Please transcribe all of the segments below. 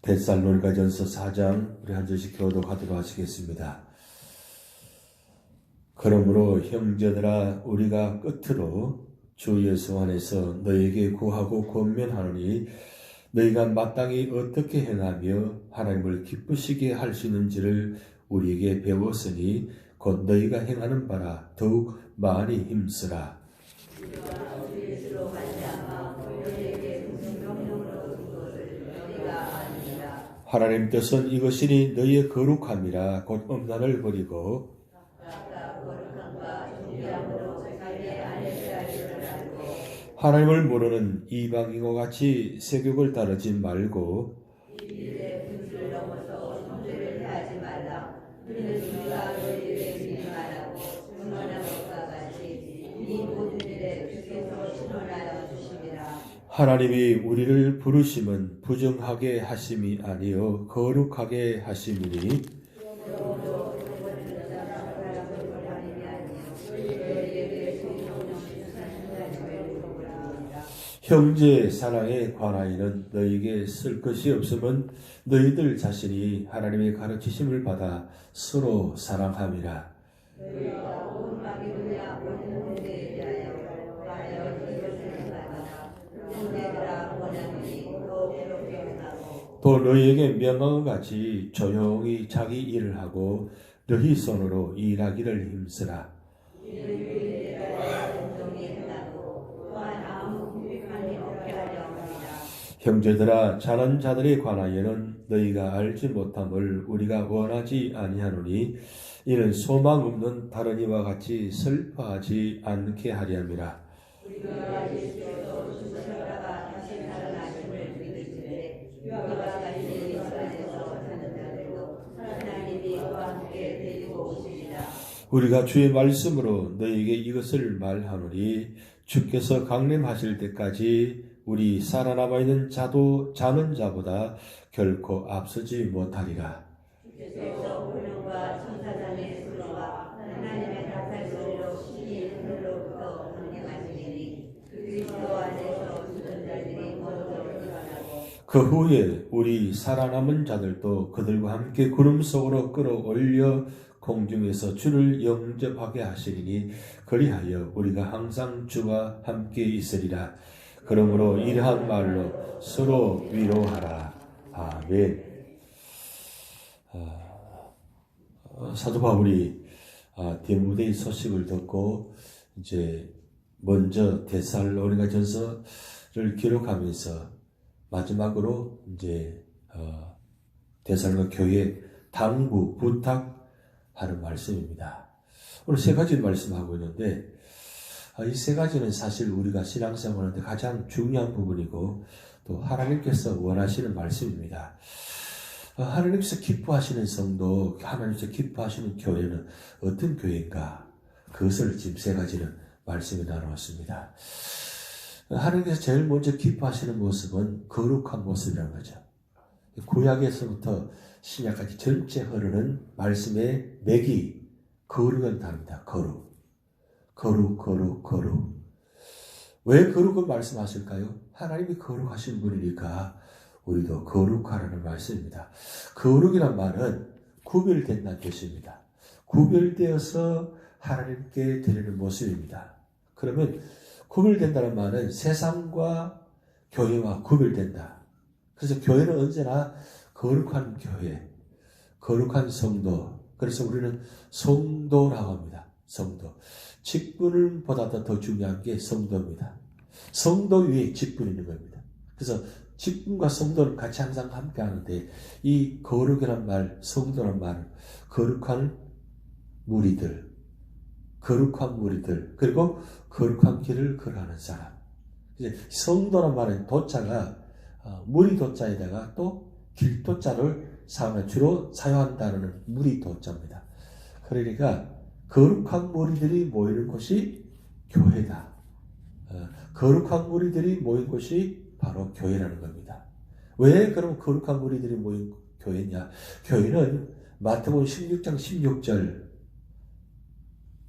데살로니가전서 4장 우리 한 절씩 교독하도록 하시겠습니다. 그러므로 형제들아 우리가 끝으로 주 예수 안에서 너에게 구하고 권면하노니 너희가 마땅히 어떻게 행하며 하나님을 기쁘시게 할 수 있는지를 우리에게 배웠으니 곧 너희가 행하는 바라 더욱 많이 힘쓰라. 하나님 뜻은 이것이니 너희의 거룩함이라 곧 음란을 버리고 하나님을 모르는 이방인과 같이 세욕을 따르지 말고 하나님이 우리를 부르심은 부정하게 하심이 아니요 거룩하게 하심이니 형제 사랑에 관하여는 너희에게 쓸 것이 없으면 너희들 자신이 하나님의 가르치심을 받아 서로 사랑함이라. 또 너희에게 명함과 같이 조용히 자기 일을 하고 너희 손으로 일하기를 힘쓰라. 형제들아 자는 자들에 관하여는 너희가 알지 못함을 우리가 원하지 아니하노니 이는 소망 없는 다른 이와 같이 슬퍼하지 않게 하려 함이라. 우리가 주의 말씀으로 너희에게 이것을 말하노니 주께서 강림하실 때까지 우리 살아남아 있는 자도 자는 자보다 결코 앞서지 못하리라. 그 후에 우리 살아남은 자들도 그들과 함께 구름 속으로 끌어올려 공중에서 주를 영접하게 하시리니 그리하여 우리가 항상 주와 함께 있으리라. 그러므로 이러한 말로 서로 위로하라. 아멘. 사도 바울이 디모데 소식을 듣고 이제 먼저 데살로니가전서를 기록하면서 마지막으로 이제 데살로니가 교회 당부 부탁하는 말씀입니다. 오늘 세 가지 말씀하고 있는데 이 세 가지는 사실 우리가 신앙생활하는데 가장 중요한 부분이고 또 하나님께서 원하시는 말씀입니다. 하나님께서 기뻐하시는 성도, 하나님께서 기뻐하시는 교회는 어떤 교회인가? 그것을 지금 세 가지는 말씀에 나누었습니다. 하나님께서 제일 먼저 기뻐하시는 모습은 거룩한 모습이라는 거죠. 구약에서부터 신약까지 전체 흐르는 말씀의 맥이 거룩은 다릅니다. 거룩. 왜 거룩을 말씀하실까요? 하나님이 거룩하신 분이니까 우리도 거룩하라는 말씀입니다. 거룩이란 말은 구별된다는 뜻입니다. 구별되어서 하나님께 드리는 모습입니다. 그러면 구별된다는 말은 세상과 교회와 구별된다. 그래서 교회는 언제나 거룩한 교회, 거룩한 성도. 그래서 우리는 성도라고 합니다. 성도. 직분보다 더 중요한 게 성도입니다. 성도 위에 직분이 있는 겁니다. 그래서 직분과 성도는 같이 항상 함께 하는데 이 거룩이란 말, 성도란 말은 거룩한 무리들, 그리고 거룩한 길을 걸어가는 사람. 이제 성도란 말은 도자가 무리 도자에다가 또 길도자를 주로 사용한다는 무리 도자입니다. 그러니까 거룩한 무리들이 모이는 곳이 교회다. 거룩한 무리들이 모인 곳이 바로 교회라는 겁니다. 왜 그럼 거룩한 무리들이 모인 교회냐? 교회는 마태복음 16장 16절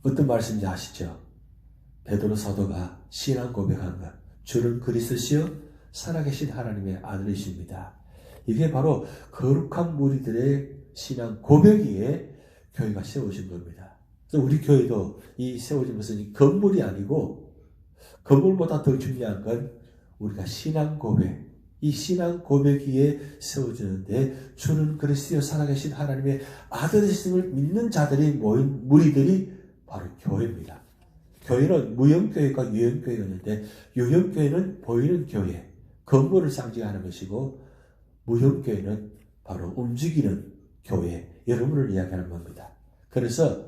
어떤 말씀인지 아시죠? 베드로 사도가 신앙 고백한 것. 주는 그리스도시요 살아계신 하나님의 아들이십니다. 이게 바로 거룩한 무리들의 신앙 고백위에 교회가 세워진 겁니다. 그래서 우리 교회도 이 세워진 것은 건물이 아니고 건물보다 더 중요한 건 우리가 신앙 고백, 이 신앙 고백 위에 세워지는데 주는 그리스도여 살아계신 하나님의 아들이심을 믿는 자들이 모인 무리들이 바로 교회입니다. 교회는 무형교회가 유형교회가 있는데 유형교회는 보이는 교회, 건물을 상징하는 것이고 무형교회는 바로 움직이는 교회, 여러분을 이야기하는 겁니다. 그래서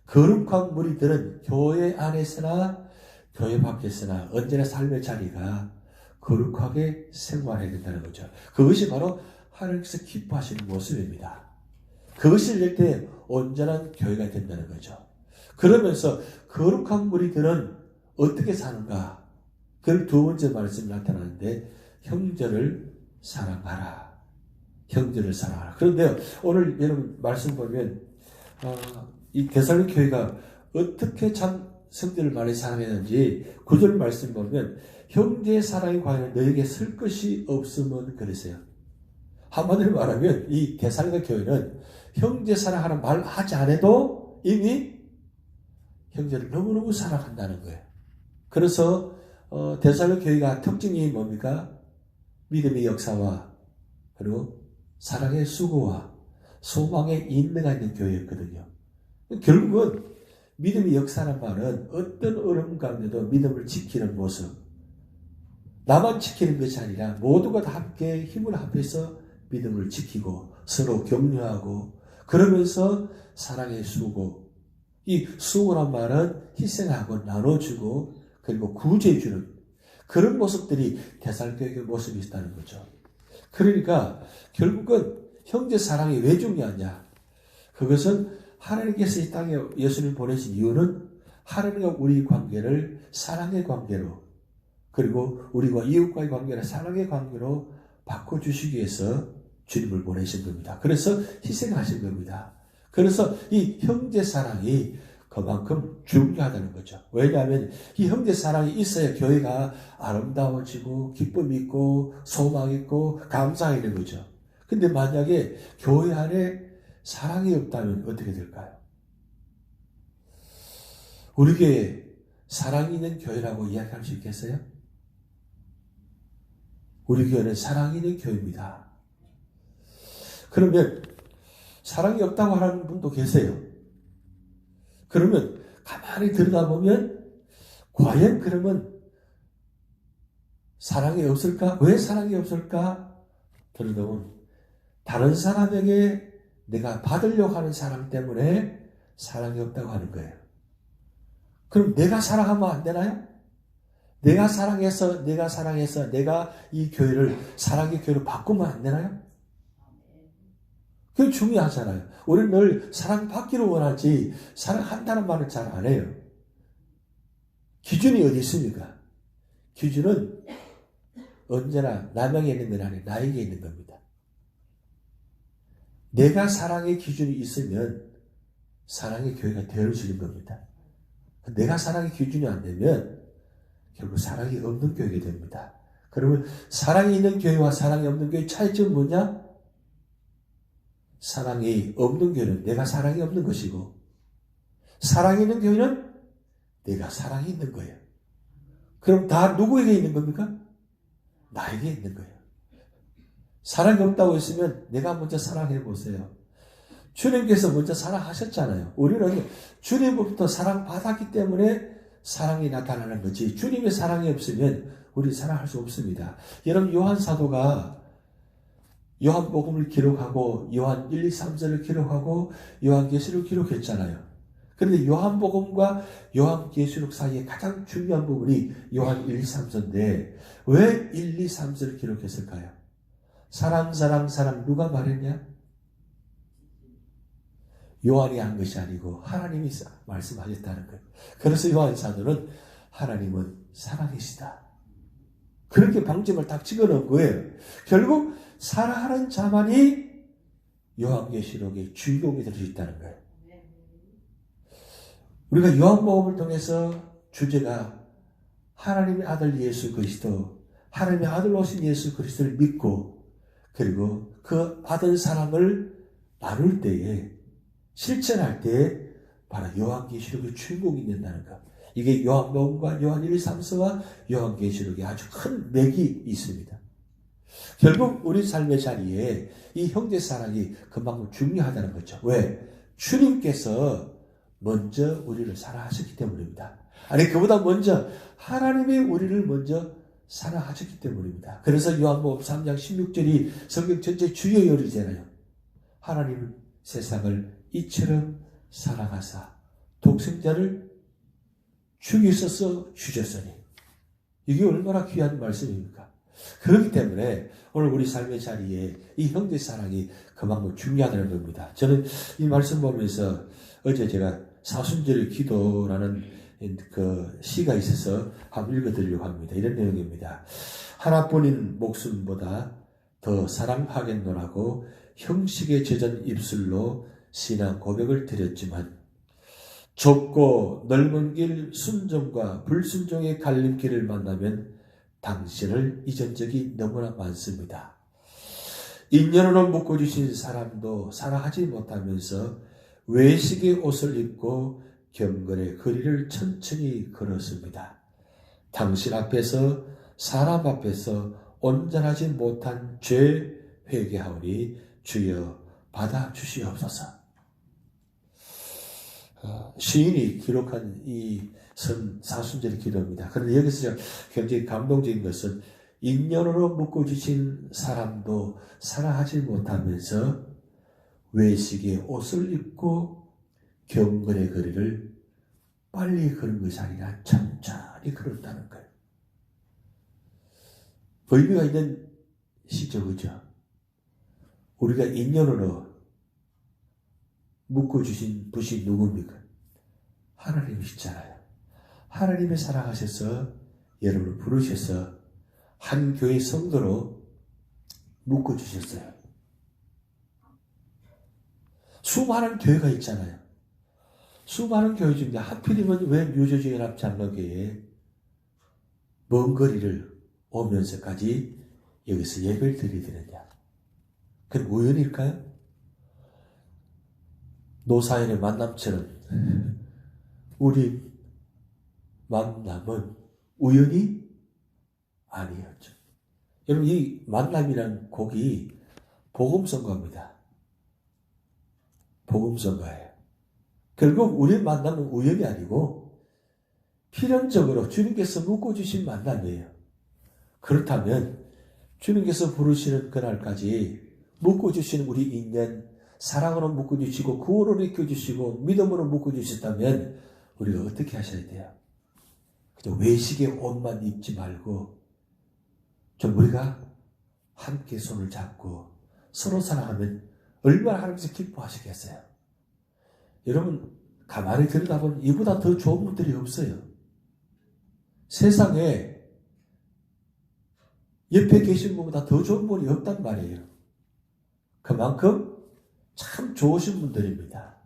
거룩한 무리들은 교회 안에서나 교회 밖에서나 언제나 삶의 자리가 거룩하게 생활해야 된다는 거죠. 그것이 바로 하나님께서 기뻐하시는 모습입니다. 그것을 낼 때 온전한 교회가 된다는 거죠. 그러면서 거룩한 무리들은 어떻게 사는가? 그 두 번째 말씀이 나타나는데 형제를 사랑하라. 형제를 사랑하라. 그런데 오늘 여러분 말씀 보면 이 데살로니가 교회가 어떻게 참 성도를 많이 사랑했는지 9절 말씀 보면 형제의 사랑의 과연은 너에게 쓸 것이 없으면 그러세요. 한마디로 말하면 이 데살로니가 교회는 형제 사랑하는 말 하지 않아도 이미 형제를 너무너무 사랑한다는 거예요. 그래서 데살로니가 교회가 특징이 뭡니까? 믿음의 역사와 그리고 사랑의 수고와 소망의 인내가 있는 교회였거든요. 결국은 믿음의 역사란 말은 어떤 어려움 가운데도 믿음을 지키는 모습, 나만 지키는 것이 아니라 모두가 다 함께 힘을 합해서 믿음을 지키고 서로 격려하고 그러면서 사랑의 수고, 이 수고란 말은 희생하고 나눠주고 그리고 구제해주는 그런 모습들이 데살로니가 모습이 있다는 거죠. 그러니까 결국은 형제 사랑이 왜 중요하냐? 그것은 하나님께서 이 땅에 예수님을 보내신 이유는 하나님과 우리 관계를 사랑의 관계로 그리고 우리와 이웃과의 관계를 사랑의 관계로 바꿔주시기 위해서 주님을 보내신 겁니다. 그래서 희생하신 겁니다. 그래서 이 형제 사랑이 그만큼 중요하다는 거죠. 왜냐하면 이 형제 사랑이 있어야 교회가 아름다워지고 기쁨이 있고 소망이 있고 감사가 있는 거죠. 근데 만약에 교회 안에 사랑이 없다면 어떻게 될까요? 우리 교회에 사랑이 있는 교회라고 이야기할 수 있겠어요? 우리 교회는 사랑이 있는 교회입니다. 그러면 사랑이 없다고 하는 분도 계세요. 그러면 가만히 들여다보면 과연 그러면 사랑이 없을까? 왜 사랑이 없을까? 들여다보면 다른 사람에게 내가 받으려고 하는 사랑 때문에 사랑이 없다고 하는 거예요. 그럼 내가 사랑하면 안 되나요? 내가 사랑해서 내가 이 교회를 사랑의 교회로 바꾸면 안 되나요? 그게 중요하잖아요. 우리는 늘 사랑받기를 원하지 사랑한다는 말을 잘 안 해요. 기준이 어디 있습니까? 기준은 언제나 남에게 있는 건 아니에요. 나에게 있는 겁니다. 내가 사랑의 기준이 있으면 사랑의 교회가 되어 주는 겁니다. 내가 사랑의 기준이 안 되면 결국 사랑이 없는 교회가 됩니다. 그러면 사랑이 있는 교회와 사랑이 없는 교회의 차이점은 뭐냐? 사랑이 없는 교회는 내가 사랑이 없는 것이고 사랑이 있는 교회는 내가 사랑이 있는 거예요. 그럼 다 누구에게 있는 겁니까? 나에게 있는 거예요. 사랑이 없다고 했으면 내가 먼저 사랑해 보세요. 주님께서 먼저 사랑하셨잖아요. 우리는 주님으로부터 사랑받았기 때문에 사랑이 나타나는 거지 주님의 사랑이 없으면 우리 사랑할 수 없습니다. 여러분 요한 사도가 요한복음을 기록하고 요한 1, 2, 3절을 기록하고 요한계시록을 기록했잖아요. 그런데 요한복음과 요한계시록 사이에 가장 중요한 부분이 요한 1, 2, 3절인데 왜 1, 2, 3절을 기록했을까요? 사랑 누가 말했냐? 요한이 한 것이 아니고 하나님이 말씀하셨다는 거예요. 그래서 요한 사도는 하나님은 사랑이시다. 그렇게 방점을 딱 찍어놓은 거예요. 결국 사랑하는 자만이 요한계시록의 주인공이 될 수 있다는 거예요. 우리가 요한복음을 통해서 주제가 하나님의 아들 예수 그리스도, 하나님의 아들 오신 예수 그리스도를 믿고 그리고 그 받은 사랑을 나눌 때에, 실천할 때에 바로 요한계시록의 주인공이 된다는 것. 이게 요한복음과 요한 1, 3서와 요한계시록에 아주 큰 맥이 있습니다. 결국 우리 삶의 자리에 이 형제 사랑이 그만큼 중요하다는 거죠. 왜? 주님께서 먼저 우리를 사랑하셨기 때문입니다. 아니, 그보다 먼저 하나님이 우리를 먼저 사랑하셨기 때문입니다. 그래서 요한복음 3장 16절이 성경 전체 주요 요리잖아요. 하나님은 세상을 이처럼 사랑하사 독생자를 죽이셔서 주셨으니, 이게 얼마나 귀한 말씀입니까? 그렇기 때문에 오늘 우리 삶의 자리에 이 형제 사랑이 그만큼 중요하다는 겁니다. 저는 이 말씀 보면서 어제 제가 사순절 기도라는 그 시가 있어서 한번 읽어드리려고 합니다. 이런 내용입니다. 하나뿐인 목숨보다 더 사랑하겠노라고 형식에 젖은 입술로 신앙 고백을 드렸지만, 좁고 넓은 길 순종과 불순종의 갈림길을 만나면 당신을 잊은 적이 너무나 많습니다. 인연으로 묶어주신 사람도 사랑하지 못하면서 외식의 옷을 입고 경건의 거리를 천천히 걸었습니다. 당신 앞에서, 사람 앞에서 온전하지 못한 죄 회개하오니 주여 받아주시옵소서. 시인이 기록한 이 사순절의 기도입니다. 그런데 여기서 굉장히 감동적인 것은, 인연으로 묶어주신 사람도 사랑하지 못하면서 외식의 옷을 입고 경건의 거리를 빨리 걸은 것이 아니라 천천히 걸었다는 거예요. 의미가 있는 시죠, 그죠? 우리가 인연으로 묶어주신 분이 누굽니까? 하나님이시잖아요. 하나님의 사랑하셔서 여러분을 부르셔서 한 교회 성도로 묶어주셨어요. 수많은 교회가 있잖아요. 수많은 교회 중에 하필이면 왜 뉴저지연합장로교회에 먼 거리를 오면서까지 여기서 예배를 드리느냐? 그건 우연일까요? 노사연의 만남처럼 우리 만남은 우연이 아니었죠. 여러분, 이 만남이라는 곡이 복음성가입니다. 복음성가예요. 결국 우리 만남은 우연이 아니고 필연적으로 주님께서 묶어주신 만남이에요. 그렇다면 주님께서 부르시는 그날까지 묶어주시는 우리 인연, 사랑으로 묶어주시고 구원으로 익혀주시고 믿음으로 묶어주셨다면 우리가 어떻게 하셔야 돼요? 그저 외식의 옷만 입지 말고 좀 우리가 함께 손을 잡고 서로 사랑하면 얼마나 하나님께서 기뻐하시겠어요? 여러분, 가만히 들여다보면 이보다 더 좋은 분들이 없어요. 세상에 옆에 계신 분보다 더 좋은 분이 없단 말이에요. 그만큼 참 좋으신 분들입니다.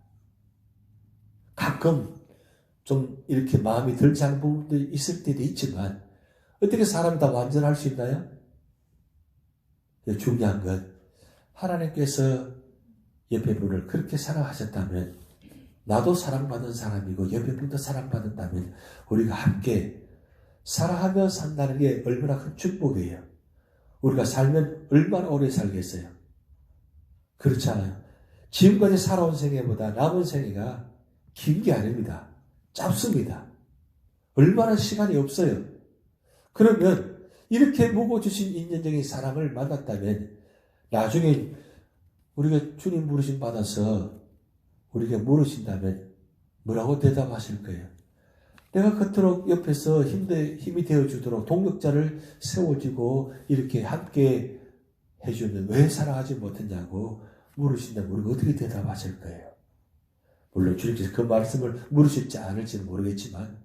가끔 좀 이렇게 마음이 덜 작은 부분들이 있을 때도 있지만, 어떻게 사람이 다 완전할 수 있나요? 중요한 건 하나님께서 옆에 분을 그렇게 사랑하셨다면, 나도 사랑받은 사람이고 옆에 분도 사랑받았다면 우리가 함께 사랑하며 산다는 게 얼마나 큰 축복이에요. 우리가 살면 얼마나 오래 살겠어요? 그렇잖아요. 지금까지 살아온 생애보다 남은 생애가 긴 게 아닙니다. 짧습니다. 얼마나 시간이 없어요. 그러면 이렇게 묵어주신 인연적인 사랑을 만났다면 나중에 우리가 주님 부르심 받아서 우리가 물으신다면 뭐라고 대답하실 거예요? 내가 그토록 옆에서 힘이 되어주도록 동력자를 세워주고 이렇게 함께 해주는 왜 사랑하지 못했냐고 물으신다면 우리가 어떻게 대답하실 거예요? 물론 주님께서 그 말씀을 물으실지 않을지는 모르겠지만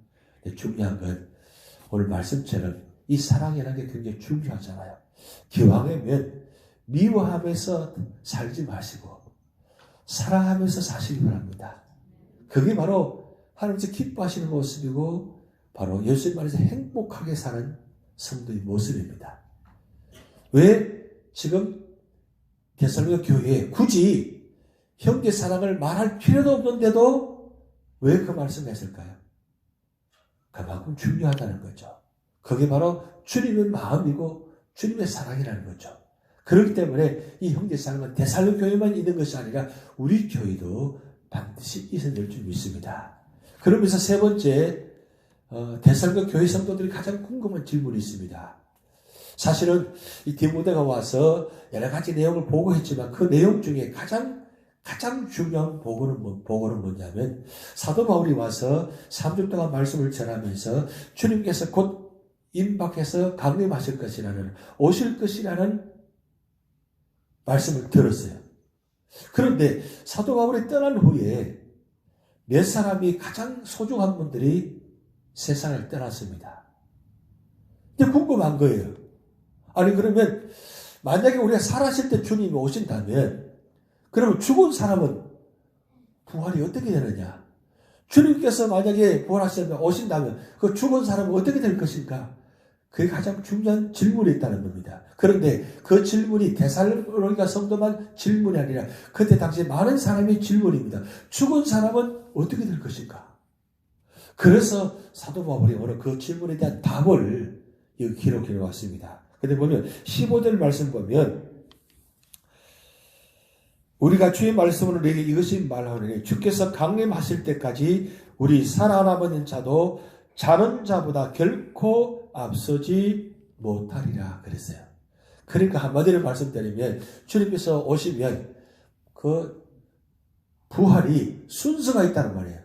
중요한 건 오늘 말씀처럼 이 사랑이라는 게 굉장히 중요하잖아요. 기왕이면 미워하면서 살지 마시고 사랑하면서 사시기 바랍니다. 그게 바로 하나님께서 기뻐하시는 모습이고 바로 예수님 말해서 행복하게 사는 성도의 모습입니다. 왜 지금 데살로니가 교회에 굳이 형제 사랑을 말할 필요도 없는데도 왜 그 말씀을 했을까요? 그만큼 중요하다는 거죠. 그게 바로 주님의 마음이고 주님의 사랑이라는 거죠. 그렇기 때문에 이 형제 사랑은 데살로니가 교회만 있는 것이 아니라 우리 교회도 반드시 있어야 될 줄 믿습니다. 그러면서 세 번째, 데살로니가 교회 성도들이 가장 궁금한 질문이 있습니다. 사실은 이 디모데가 와서 여러 가지 내용을 보고했지만 그 내용 중에 가장 중요한 보고는 뭐냐면 사도 바울이 와서 3주 동안 말씀을 전하면서 주님께서 곧 임박해서 강림하실 것이라는, 오실 것이라는 말씀을 들었어요. 그런데 사도 바울이 떠난 후에 몇 사람이 가장 소중한 분들이 세상을 떠났습니다. 이제 궁금한 거예요. 아니 그러면 만약에 우리가 살아있을 때 주님이 오신다면 그러면 죽은 사람은 부활이 어떻게 되느냐? 주님께서 만약에 부활하시면 오신다면 그 죽은 사람은 어떻게 될 것인가? 그게 가장 중요한 질문이 있다는 겁니다. 그런데 그 질문이 데살로니가 성도만 질문이 아니라 그때 당시 많은 사람의 질문입니다. 죽은 사람은 어떻게 될 것인가? 그래서 사도 바울이 오늘 그 질문에 대한 답을 기록해 왔습니다. 근데 보면 15절 말씀 보면 우리가 주의 말씀으로 내게 이것이 말하노니 주께서 강림하실 때까지 우리 살아남은 자도 자는 자보다 결코 앞서지 못하리라 그랬어요. 그러니까 한마디로 말씀드리면 주님께서 오시면 그 부활이 순서가 있다는 말이에요.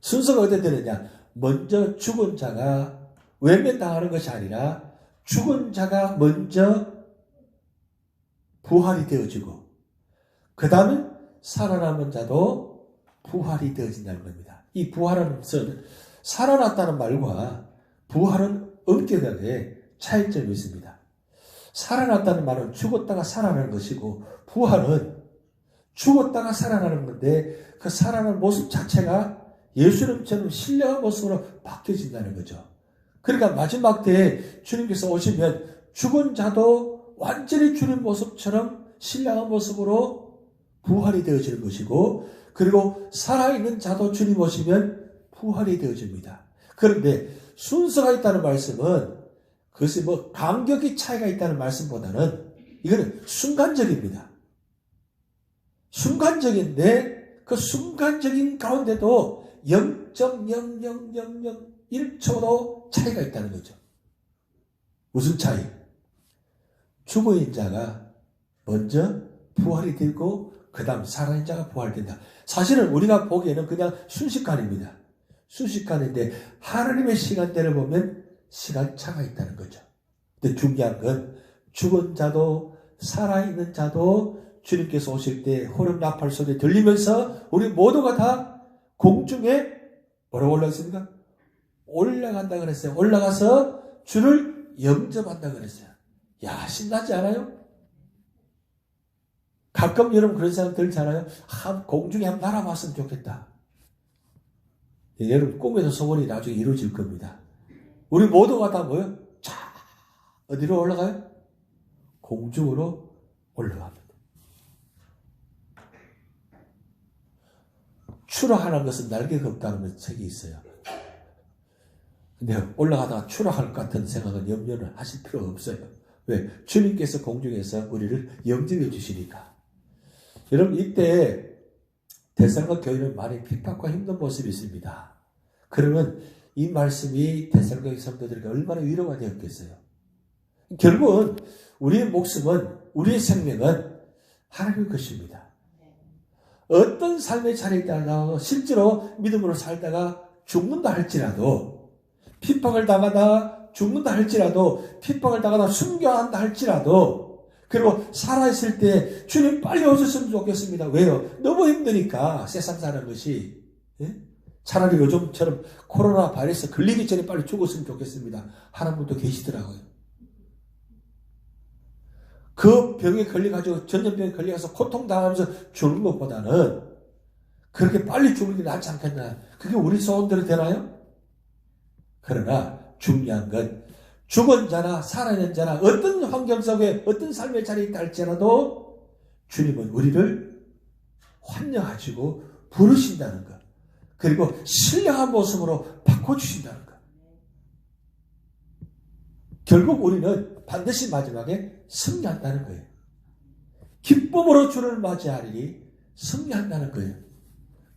순서가 어떻게 되느냐? 먼저 죽은 자가 외면당하는 것이 아니라 죽은 자가 먼저 부활이 되어지고 그 다음에 살아남은 자도 부활이 되어진다는 겁니다. 이 부활은 살아났다는 말과 부활은 엄격하게 차이점이 있습니다. 살아났다는 말은 죽었다가 살아나는 것이고 부활은 죽었다가 살아나는 건데 그 살아나는 모습 자체가 예수님처럼 신령한 모습으로 바뀌어진다는 거죠. 그러니까 마지막 때에 주님께서 오시면 죽은 자도 완전히 주님 모습처럼 신령한 모습으로 부활이 되어지는 것이고 그리고 살아있는 자도 주님 오시면 부활이 되어집니다. 그런데 순서가 있다는 말씀은 그것이 간격이 차이가 있다는 말씀보다는 이거는 순간적입니다. 순간적인데 그 순간적인 가운데도 0.00001초도 차이가 있다는 거죠. 무슨 차이? 죽은 자가 먼저 부활이 되고 그 다음 살아있는 자가 부활된다. 사실은 우리가 보기에는 그냥 순식간입니다. 순식간인데 하나님의 시간대를 보면 시간차가 있다는 거죠. 근데 중요한 건 죽은 자도 살아있는 자도 주님께서 오실 때 호령 나팔 소리 들리면서 우리 모두가 다 공중에 뭐라고 올라갔습니까? 올라간다 그랬어요. 올라가서 주를 영접한다 그랬어요. 야, 신나지 않아요? 가끔 여러분 그런 생각 들잖아요. 공중에 한번 날아봤으면 좋겠다. 여러분 꿈에도 소원이 나중에 이루어질 겁니다. 우리 모두가 다 뭐요? 자, 어디로 올라가요? 공중으로 올라갑니다. 추락하는 것은 날개가 없다는 책이 있어요. 근데 올라가다가 추락할 것 같은 생각은 염려를 하실 필요가 없어요. 왜? 주님께서 공중에서 우리를 영접해 주시니까. 여러분 이때 데살로니가 교회는 많이 핍박과 힘든 모습이 있습니다. 그러면 이 말씀이 데살로니가 성도들에게 얼마나 위로가 되었겠어요. 결국은 우리의 목숨은 우리의 생명은 하나님의 것입니다. 어떤 삶의 차례에 따라 실제로 믿음으로 살다가 죽는다 할지라도 핍박을 당하다 죽는다 할지라도 핍박을 당하다 순교한다 할지라도 그리고 살아있을 때 주님 빨리 오셨으면 좋겠습니다. 왜요? 너무 힘드니까 세상 사는 것이. 차라리 요즘처럼 코로나 바이러스 걸리기 전에 빨리 죽었으면 좋겠습니다 하는 분도 계시더라고요. 그 병에 걸려가지고 전염병에 걸려가서 고통당하면서 죽는 것보다는 그렇게 빨리 죽는 게 낫지 않겠나. 그게 우리 소원대로 되나요? 그러나 중요한 건 죽은 자나 살아있는 자나 어떤 환경 속에 어떤 삶의 자리에 있다 할지라도 주님은 우리를 환영하시고 부르신다는 것. 그리고 신령한 모습으로 바꿔주신다는 것. 결국 우리는 반드시 마지막에 승리한다는 거예요. 기쁨으로 주를 맞이하리니 승리한다는 거예요.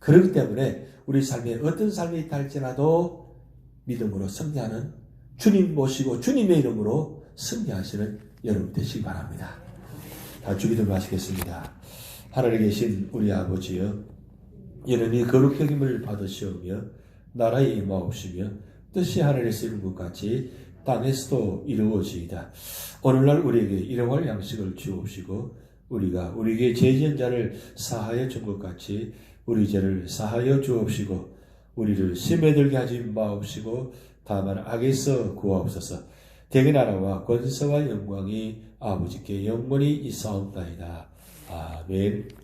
그렇기 때문에 우리 삶에 어떤 삶이 있다 할지라도 믿음으로 승리하는 주님 모시고 주님의 이름으로 승리하시는 여러분 되시기 바랍니다. 다 주기도 마시겠습니다. 하늘에 계신 우리 아버지여, 이름이 거룩히 여김을 받으시오며 나라의 임하옵시며 뜻이 하늘에서 이룬 것 같이 땅에서도 이루어지이다. 오늘날 우리에게 일용할 양식을 주옵시고 우리가 우리에게 죄 지은 자를 사하여 준 것 같이 우리 죄를 사하여 주옵시고 우리를 시험에 들게 하지 마옵시고 다만 악에서 구하옵소서. 대개 나라와 권세와 영광이 아버지께 영원히 있사옵나이다. 아멘.